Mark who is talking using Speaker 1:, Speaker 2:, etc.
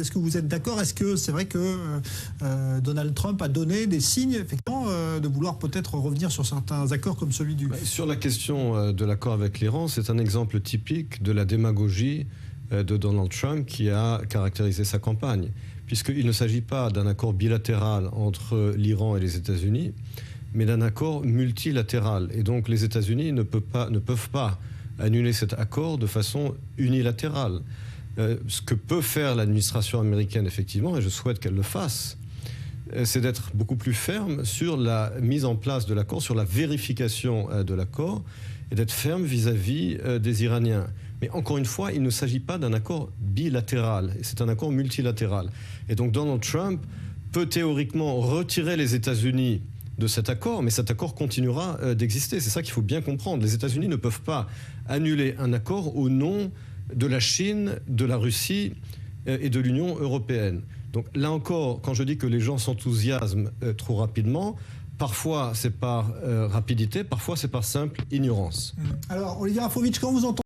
Speaker 1: est-ce que vous êtes d'accord? Est-ce que c'est vrai que Donald Trump a donné des signes, effectivement, de vouloir peut-être revenir sur certains accords comme celui du...
Speaker 2: Sur la question de l'accord avec l'Iran, c'est un exemple typique de la démagogie de Donald Trump qui a caractérisé sa campagne, puisqu'il ne s'agit pas d'un accord bilatéral entre l'Iran et les États-Unis, mais d'un accord multilatéral. Et donc les États-Unis ne peuvent pas annuler cet accord de façon unilatérale. Ce que peut faire l'administration américaine, effectivement, et je souhaite qu'elle le fasse, c'est d'être beaucoup plus ferme sur la mise en place de l'accord, sur la vérification de l'accord, et d'être ferme vis-à-vis des Iraniens. Mais encore une fois, il ne s'agit pas d'un accord bilatéral, c'est un accord multilatéral. Et donc Donald Trump peut théoriquement retirer les États-Unis de cet accord, mais cet accord continuera d'exister. C'est ça qu'il faut bien comprendre. Les États-Unis ne peuvent pas annuler un accord au nom de la Chine, de la Russie et de l'Union européenne. Donc là encore, quand je dis que les gens s'enthousiasment trop rapidement, parfois c'est par rapidité, parfois c'est par simple ignorance.
Speaker 1: Alors Olivier Rafovitch, quand vous entendez